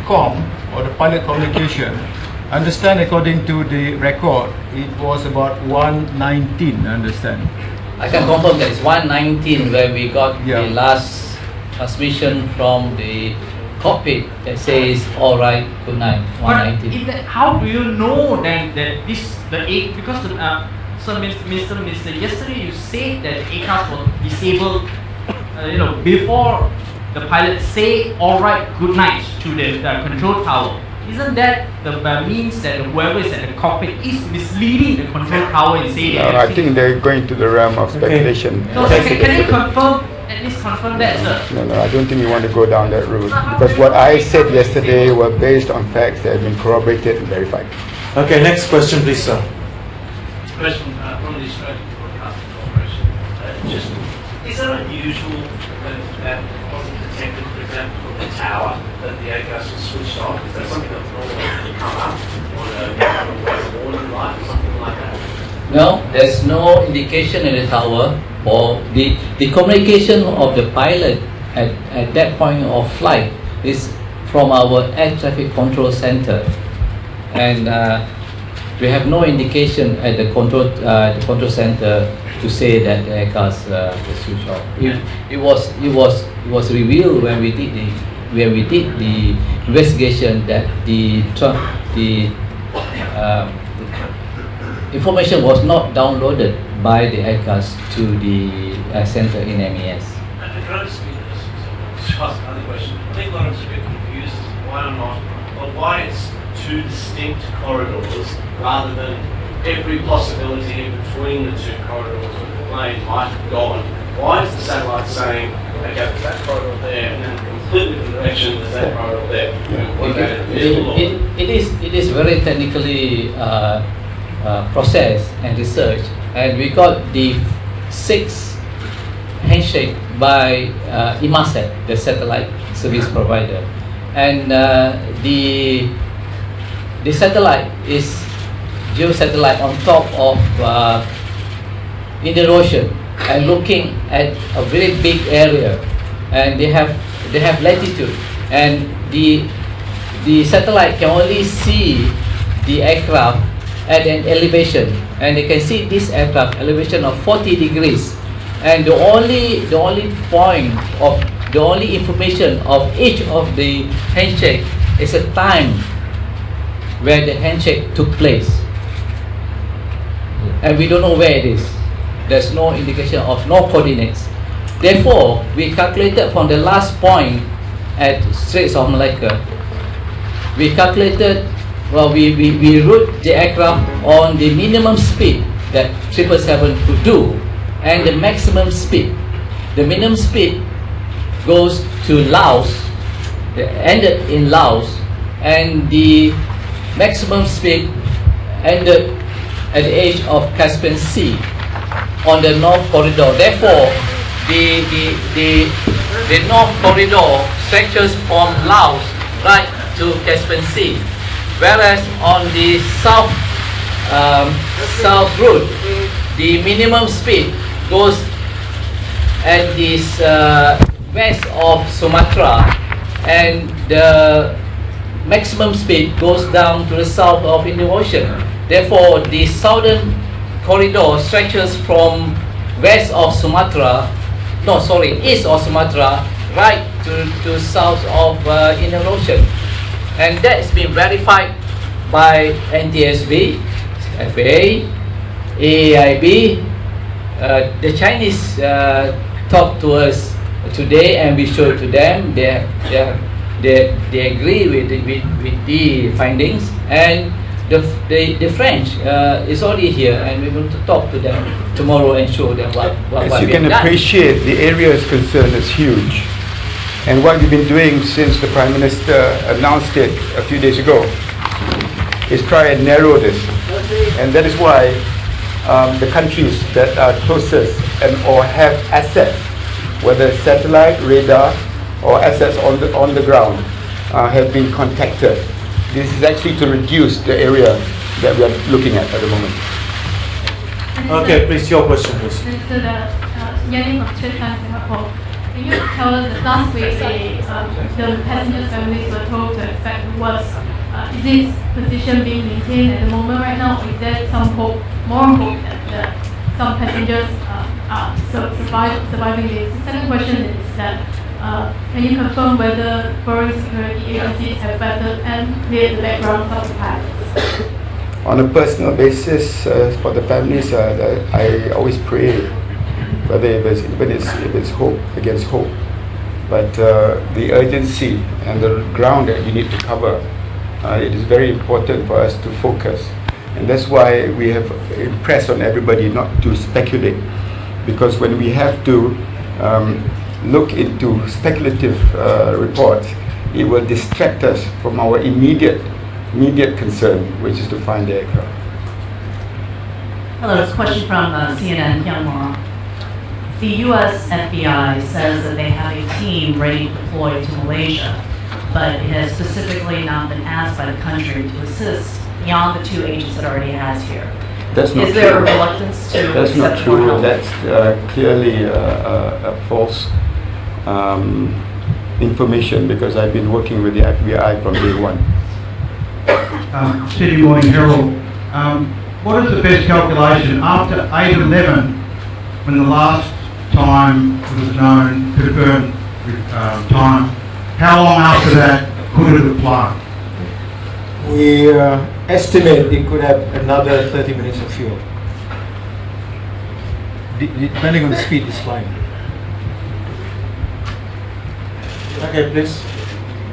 comm or the pilot communication, understand according to the record, it was about 119, I understand. I can confirm that it's 119 where we got the last transmission from the cockpit that says all right, good night, 119. But how do you know then that because Mr. Yesterday you said that the aircraft was disabled, before the pilot say all right, good night to the control tower. Isn't that the means that whoever is at the cockpit is misleading the control tower and saying that? No, I think they're going to the realm of speculation. So can you confirm, at least confirm that, sir? No, I don't think you want to go down that route. Because what I said yesterday were based on facts that have been corroborated and verified. Okay, next question, please, sir. Question from the Australian Broadcasting Corporation. Is it unusual that wasn't detected, for example, from the tower, that the ACAS was switched off? Is that something that's normally come up on a warning light or something like that? No, there's no indication in the tower or the communication of the pilot at that point of flight is from our air traffic control center, and we have no indication at the control center to say that the aircraft was switched off. It was revealed when we did the investigation that the information was not downloaded by the aircraft to the center in MES. Can I just ask another question? I think Lawrence is a bit confused as to why or not, or why it's two distinct corridors rather than every possibility in between the two corridors where the plane might have gone. Why is the satellite saying, okay, there's that corridor there, and then completely different direction, there's that corridor there? It is very technically processed and researched, and we got the 6 handshake by Inmarsat, the satellite service provider, and the satellite is geosatellite on top of Indian Ocean and looking at a very big area, and they have latitude, and the satellite can only see the aircraft at an elevation, and they can see this aircraft elevation of 40 degrees, and the only information of each of the handshake is a time where the handshake took place, and we don't know where it is. There's no indication of no coordinates. Therefore, we calculated from the last point at Straits of Malacca. We calculated, we route the aircraft on the minimum speed that 777 could do, and the maximum speed. The minimum speed goes to Laos, ended in Laos, and the maximum speed ended at the edge of Caspian Sea on the North Corridor. Therefore, the North Corridor stretches from Laos right to Caspian Sea, whereas on the south route, the minimum speed goes at this west of Sumatra, and the maximum speed goes down to the south of Indian Ocean. Therefore, the southern corridor stretches from east of Sumatra right to south of Indian Ocean, and that has been verified by NTSB, FAA, AAIB. The Chinese talked to us today, and we showed to them. They agree with the findings, and the French is already here, and we will talk to them tomorrow and show them what As you can appreciate, the area is concerned is huge, and what we've been doing since the Prime Minister announced it a few days ago is try and narrow this, and that is why the countries that are closest or have assets, whether satellite, radar, or assets on the ground, have been contacted. This is actually to reduce the area that we are looking at the moment. Okay, please, your question, please. So the Yanning of Chiltern, Singapore, Can you tell us that last week the passengers' families were told to expect the worst? Is this position being maintained at the moment right now, or is there some hope, more hope that some passengers are surviving this? The second question is that can you confirm whether foreign security agencies have vetted and cleared the background of the pilots? On a personal basis, for the families, I always pray, whether if it's hope against hope, but the urgency and the ground that you need to cover, it is very important for us to focus, and that's why we have impressed on everybody not to speculate, because when we have to look into speculative reports, it will distract us from our immediate concern, which is to find the aircraft. Hello, it's a question from CNN Myanmar. The U.S. FBI says that they have a team ready to deploy to Malaysia, but it has specifically not been asked by the country to assist beyond the 2 agents it already has here. That's not Is there a true. reluctance to That's not accept more true. help? That's clearly a false information, because I've been working with the FBI from day one. City Morning Herald. What is the best calculation after 8/11, when the last time was known, confirmed time? How long after that could it have flown? We estimate it could have another 30 minutes of fuel, depending on the speed it's flying. Okay, please.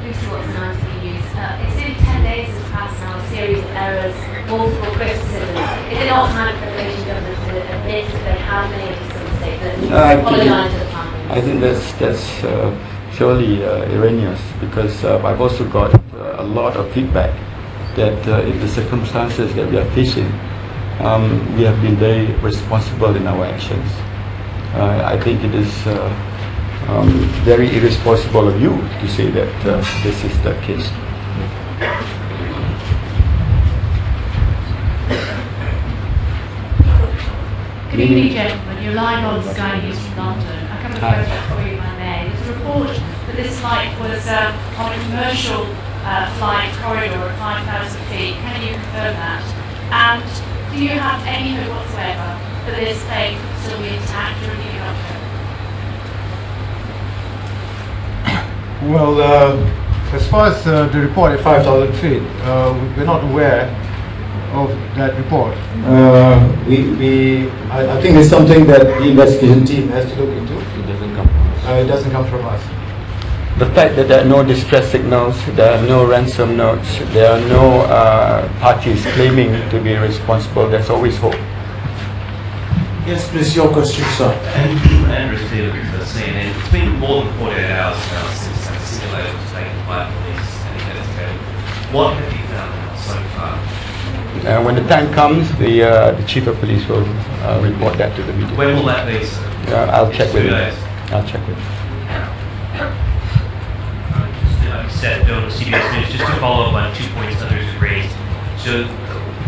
Lucy Watson, ITV News. It's nearly 10 days has passed now, a series of errors, multiple criticisms. Is it not time for the Malaysian government to admit that they have made some mistakes, that apologise to the family? I think that's purely erroneous, because I've also got a lot of feedback that in the circumstances that we are facing, we have been very responsible in our actions. I think it is very irresponsible of you to say that this is the case. Good evening, gentlemen. You're live on Sky News from London. A couple of questions for you, if I may. There's a report that this flight was on a commercial flight corridor at 5,000 feet. Can you confirm that? And do you have any hope whatsoever that this plane could still be intact during the eruption? Well, as far as the report at 5,000 feet, we're not aware of that report. I think it's something that the investigation team has to look into. It doesn't come from us. It doesn't come from us. The fact that there are no distress signals, there are no ransom notes, there are no parties claiming to be responsible, there's always hope. Yes, please, your question, sir. Andrew Stevens for CNN. It's been more than 48 hours now since that simulator was taken by police and investigated. What have you found out so far? When the time comes, the chief of police will report that to the media. When will that be, sir? I'll check with 2 him. days. I'll check with him. Like you said, Bill, CBS News, just to follow up on 2 points others have raised. So,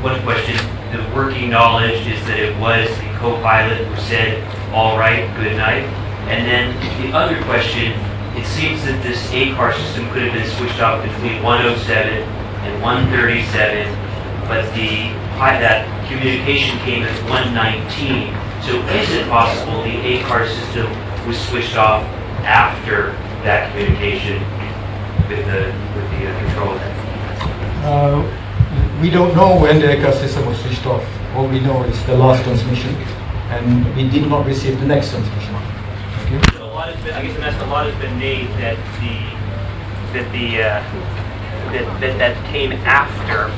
one question, the working knowledge is that it was the co-pilot who said, all right, good night. And then the other question, it seems that this ACAR system could have been switched off between 107 and 137, but that communication came at 119. So is it possible the ACAR system was switched off after that communication with the controller? We don't know when the aircraft system was switched off. All we know is the last transmission, and we did not receive the next transmission. Okay? A lot has been, I guess, a lot has been made that that came after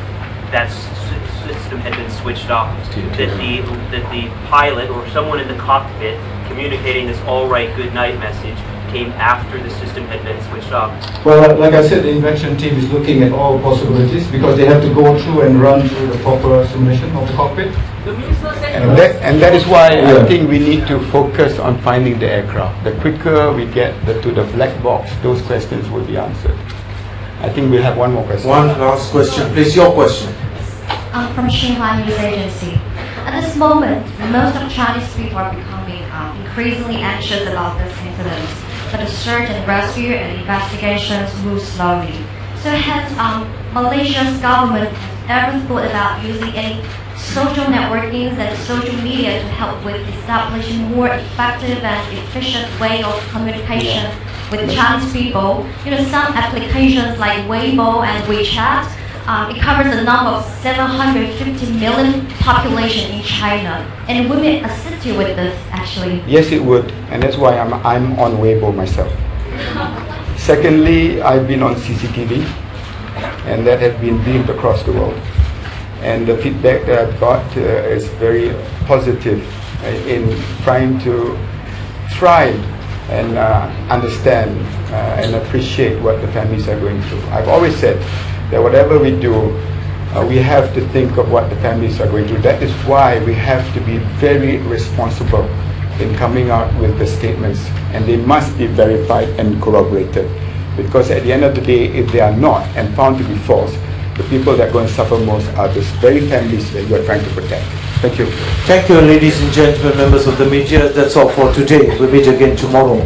that system had been switched off. That the pilot or someone in the cockpit communicating this "all right, good night" message came after the system had been switched off. Well, like I said, the invention team is looking at all possibilities, because they have to go through and run through the proper simulation of the cockpit. And that is why I think we need to focus on finding the aircraft. The quicker we get to the black box, those questions will be answered. I think we have one more question. One last question, please. Your question. From Xinhua News Agency. At this moment, most of Chinese people are becoming increasingly anxious about this incident. but the search and rescue and investigations move slowly. So has Malaysia's government ever thought about using any social networking and social media to help with establishing more effective and efficient way of communication with Chinese people? You know, some applications like Weibo and WeChat, it covers a number of 750 million population in China, and women assist you with this actually. Yes, it would, and that's why I'm on Weibo myself. Secondly, I've been on CCTV, and that has been beamed across the world. And the feedback that I've got is very positive in trying to thrive and understand and appreciate what the families are going through. I've always said that whatever we do, we have to think of what the families are going through. That is why we have to be very responsible in coming out with the statements, and they must be verified and corroborated. Because at the end of the day, if they are not and found to be false, the people that are going to suffer most are those very families that you are trying to protect. Thank you. Thank you, ladies and gentlemen, members of the media. That's all for today. We'll meet again tomorrow.